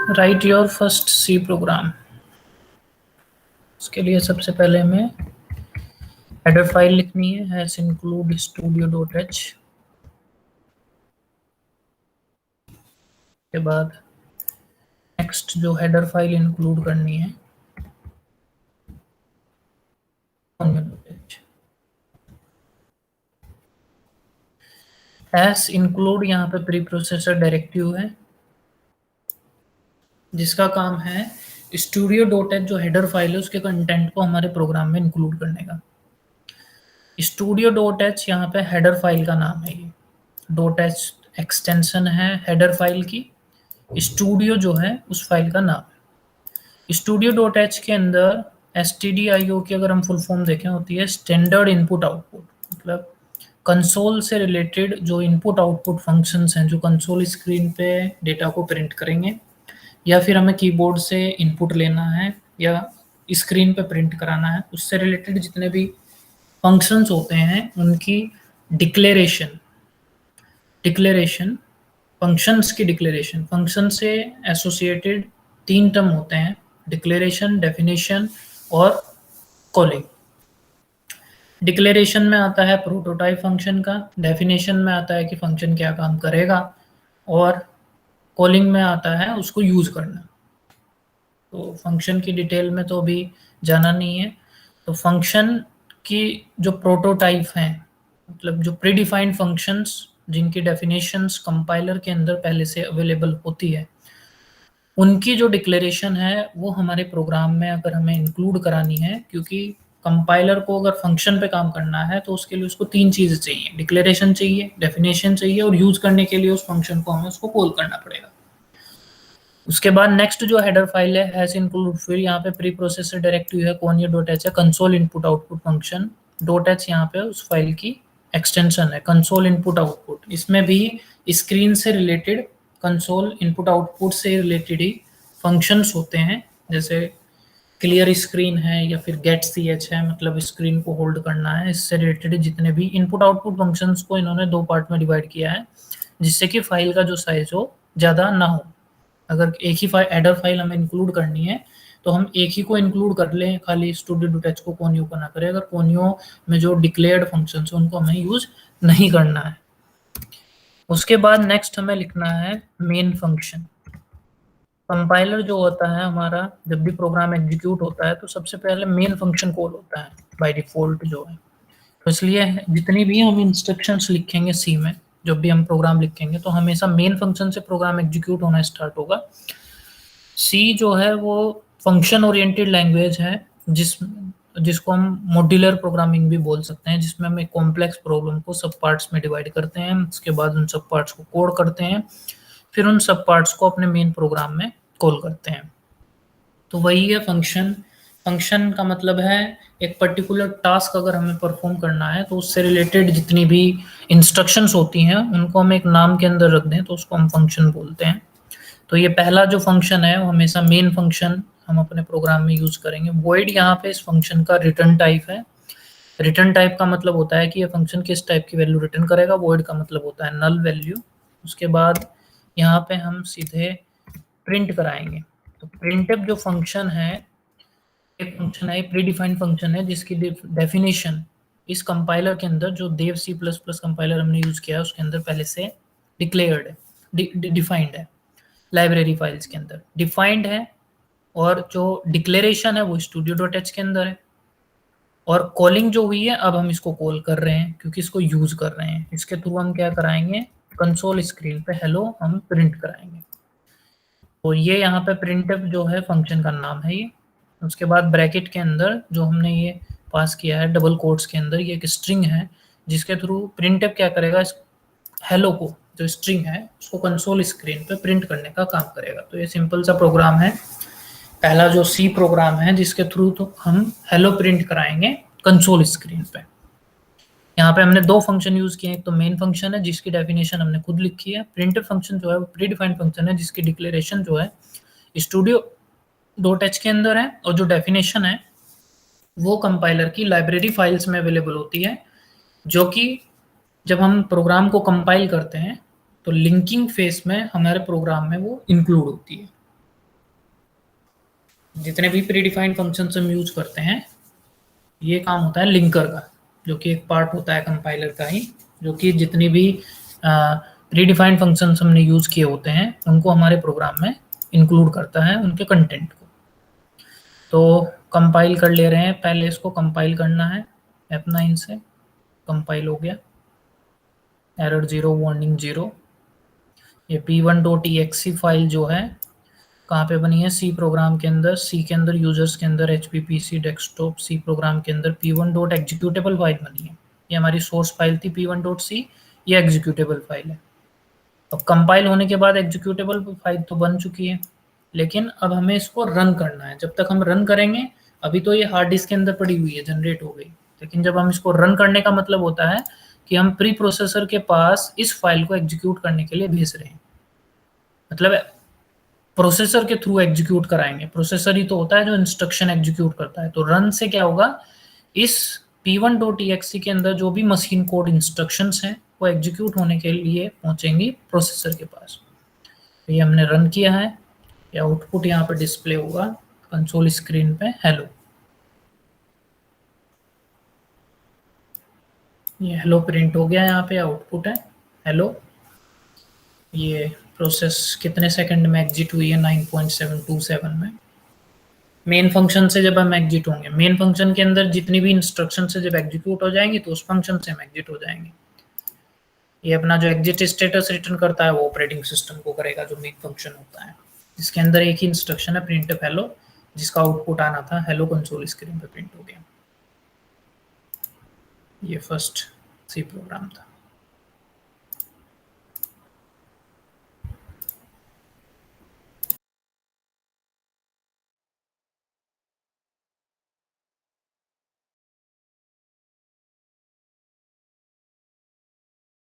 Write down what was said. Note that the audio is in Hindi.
Right your first C program. उसके लिए सबसे पहले हमें हेडर फाइल लिखनी है, hash include studio dot h. के बाद नेक्स्ट जो हेडर फाइल इंक्लूड करनी है हैश इंक्लूड, यहाँ पे प्री प्रोसेसर डायरेक्टिव है जिसका काम है स्टूडियो डॉट एच जो हेडर फाइल है उसके कंटेंट को हमारे प्रोग्राम में इंक्लूड करने का। स्टूडियो डॉट एच यहाँ पे हेडर फाइल का नाम है, ये डॉट एच एक्सटेंशन है हेडर फाइल की, स्टूडियो जो है उस फाइल का नाम है। स्टूडियो डॉट एच के अंदर stdio की अगर हम फुल फॉर्म देखें होती है स्टैंडर्ड इनपुट आउटपुट, मतलब कंसोल से रिलेटेड जो इनपुट आउटपुट फंक्शंस हैं जो कंसोल स्क्रीन पे डेटा को प्रिंट करेंगे या फिर हमें कीबोर्ड से इनपुट लेना है या स्क्रीन पे प्रिंट कराना है, उससे रिलेटेड जितने भी फंक्शंस होते हैं उनकी डिक्लेरेशन फंक्शंस की डिक्लेरेशन। फंक्शन से एसोसिएटेड 3 टर्म होते हैं, डिक्लेरेशन, डेफिनेशन और कॉलिंग। डिक्लेरेशन में आता है प्रोटोटाइप फंक्शन का, डेफिनेशन में आता है कि फंक्शन क्या काम करेगा और कॉलिंग में आता है उसको यूज करना। तो फंक्शन की डिटेल में तो अभी जाना नहीं है। तो फंक्शन की जो प्रोटोटाइप हैं, मतलब जो प्रीडिफाइंड फंक्शंस जिनकी डेफिनेशंस कंपाइलर के अंदर पहले से अवेलेबल होती है, उनकी जो डिक्लेरेशन है वो हमारे प्रोग्राम में अगर हमें इंक्लूड करानी है, क्योंकि कंपाइलर को अगर फंक्शन पे काम करना है तो उसके लिए उसको 3 चीज़ें चाहिए, डिक्लेरेशन चाहिए, डेफिनेशन चाहिए और यूज करने के लिए उस फंक्शन को हमें उसको कॉल करना पड़ेगा। उसके बाद नेक्स्ट जो हेडर फाइल है हैश इंक्लूड, फिर यहाँ पे प्री प्रोसेसर डायरेक्टिव है कोनिया डॉट एच है, console input output function dot H यहाँ पे उस फाइल की एक्सटेंशन है, कंसोल इनपुट आउटपुट। इसमें भी स्क्रीन से रिलेटेड, कंसोल इनपुट आउटपुट से रिलेटेड ही फंक्शंस होते हैं, जैसे क्लियर स्क्रीन है या फिर गेट सी एच है, मतलब स्क्रीन को होल्ड करना है। इससे रिलेटेड जितने भी इनपुट आउटपुट फंक्शंस को इन्होंने 2 पार्ट में डिवाइड किया है जिससे कि फाइल का जो साइज हो ज़्यादा ना हो। अगर एक ही फाइल हेडर फाइल हमें इंक्लूड करनी है तो हम एक ही को इंक्लूड कर लें, खाली स्टूडियो डॉट एच को कोनियो को ना करें। अगर कोनियो में जो डिक्लेयर्ड फंक्शंस है उनको हमें यूज नहीं करना है। उसके बाद नेक्स्ट हमें लिखना है मेन फंक्शन। कंपाइलर जो होता है हमारा, जब भी प्रोग्राम एग्जीक्यूट होता है तो सबसे पहले मेन फंक्शन कॉल होता है बाय डिफॉल्ट जो है। तो इसलिए जितनी भी हम इंस्ट्रक्शंस लिखेंगे सी में, जब भी हम प्रोग्राम लिखेंगे तो हमेशा मेन फंक्शन से प्रोग्राम एग्जीक्यूट होना स्टार्ट होगा। सी जो है वो फंक्शन ओरिएंटेड लैंग्वेज है जिसको हम मॉड्यूलर प्रोग्रामिंग भी बोल सकते हैं, जिसमें हम एक कॉम्प्लेक्स प्रॉब्लम को सब पार्ट्स में डिवाइड करते हैं, उसके बाद उन सब पार्ट्स को कोड करते हैं, फिर उन सब पार्ट्स को अपने मेन प्रोग्राम में कॉल करते हैं। तो वही है फंक्शन। फंक्शन का मतलब है एक पर्टिकुलर टास्क अगर हमें परफॉर्म करना है तो उससे रिलेटेड जितनी भी इंस्ट्रक्शंस होती हैं उनको हम एक नाम के अंदर रख दें तो उसको हम फंक्शन बोलते हैं। तो ये पहला जो फंक्शन है वो हमेशा मेन फंक्शन हम अपने प्रोग्राम में यूज करेंगे। वॉइड यहाँ पे इस फंक्शन का रिटर्न टाइप है। रिटर्न टाइप का मतलब होता है कि ये फंक्शन किस टाइप की वैल्यू रिटर्न करेगा, वॉइड का मतलब होता है नल वैल्यू। उसके बाद यहाँ पे हम सीधे प्रिंट कराएंगे। तो प्रिंटफ जो फंक्शन है, एक फंक्शन है, प्री डिफाइंड फंक्शन है जिसकी डेफिनेशन इस कंपाइलर के अंदर, जो देव सी प्लस प्लस कंपाइलर हमने यूज किया है उसके अंदर पहले से डिक्लेयर्ड है, डिफाइंड है, लाइब्रेरी फाइल्स के अंदर डिफाइंड है। और जो डिक्लेरेशन है वो स्टूडियो डॉट एच के अंदर है। और कॉलिंग जो हुई है अब हम इसको कॉल कर रहे हैं क्योंकि इसको यूज कर रहे हैं। इसके थ्रू हम क्या कराएंगे, कंसोल स्क्रीन पे हेलो हम प्रिंट कराएंगे। तो ये यहाँ पे प्रिंटफ जो है फंक्शन का नाम है ये। उसके बाद ब्रैकेट के अंदर जो हमने ये पास किया है डबल कोट्स के अंदर, ये एक स्ट्रिंग है जिसके थ्रू प्रिंटफ क्या करेगा, इस हेलो को जो स्ट्रिंग है उसको कंसोल स्क्रीन पे प्रिंट करने का काम करेगा। तो ये सिंपल सा प्रोग्राम है, पहला जो सी प्रोग्राम है जिसके थ्रू तो हम हेलो प्रिंट कराएंगे कंसोल स्क्रीन पे। यहाँ पे हमने 2 फंक्शन यूज किए हैं, एक तो मेन फंक्शन है जिसकी डेफिनेशन हमने खुद लिखी है, प्रिंटफ फंक्शन जो है वो प्री डिफाइंड फंक्शन है जिसकी डिक्लेरेशन जो है स्टूडियो डॉट एच के अंदर है, और जो डेफिनेशन है वो कंपाइलर की लाइब्रेरी फाइल्स में अवेलेबल होती है, जो कि जब हम प्रोग्राम को कंपाइल करते हैं तो लिंकिंग फेस में हमारे प्रोग्राम में वो इंक्लूड होती है। जितने भी प्री डिफाइंड फंक्शन हम यूज करते हैं, ये काम होता है लिंकर का, जो कि एक पार्ट होता है कंपाइलर का ही, जो कि जितनी भी प्री डिफाइंड फंक्शंस हमने यूज किए होते हैं उनको हमारे प्रोग्राम में इंक्लूड करता है, उनके कंटेंट को। तो कंपाइल कर ले रहे हैं, पहले इसको कंपाइल करना है F9 से। कंपाइल हो गया, एरर 0, वार्निंग 0। ये p1.exe फाइल जो है कहाँ पे बनी है, सी प्रोग्राम के अंदर, सी के अंदर यूजर्स के अंदर HPPC डेस्कटॉप सी प्रोग्राम के अंदर p1.executable फाइल बनी है। ये हमारी सोर्स फाइल थी p1.c, ये एग्जीक्यूटेबल फाइल है। अब कंपाइल होने के बाद एग्जीक्यूटेबल फाइल तो बन चुकी है, लेकिन अब हमें इसको रन करना है। जब तक हम रन करेंगे, अभी तो ये हार्ड डिस्क के अंदर पड़ी हुई है, जनरेट हो गई, लेकिन जब हम इसको रन करने का मतलब होता है कि हम प्री प्रोसेसर के पास इस फाइल को एग्जीक्यूट करने के लिए भेज रहे हैं, मतलब प्रोसेसर के थ्रू एग्जीक्यूट कराएंगे। प्रोसेसर ही तो होता है जो इंस्ट्रक्शन एग्जीक्यूट करता है। तो रन से क्या होगा, इस p1.exe के अंदर जो भी मशीन कोड इंस्ट्रक्शंस हैं वो एग्जीक्यूट होने के लिए पहुंचेंगी प्रोसेसर के पास। तो ये हमने रन किया है, ये आउटपुट यहाँ पे डिस्प्ले होगा कंसोल स्क्रीन पे, हेलो। ये हेलो प्रिंट हो गया, यहाँ पे आउटपुट है हेलो। ये प्रोसेस कितने सेकंड में एग्जिट हुई है, 9.727 में। मेन फंक्शन से जब हम एग्जिट होंगे, मेन फंक्शन के अंदर जितनी भी इंस्ट्रक्शन से जब एग्जीक्यूट हो जाएंगी तो उस फंक्शन से हम एग्जिट हो जाएंगे। ये अपना जो एग्जिट स्टेटस रिटर्न करता है वो ऑपरेटिंग सिस्टम को करेगा, जो मेन फंक्शन होता है, जिसके अंदर एक ही इंस्ट्रक्शन है प्रिंटफ हेलो, जिसका आउटपुट आना था हेलो कंसोल स्क्रीन पे प्रिंट हो गया। ये फर्स्ट सी प्रोग्राम था।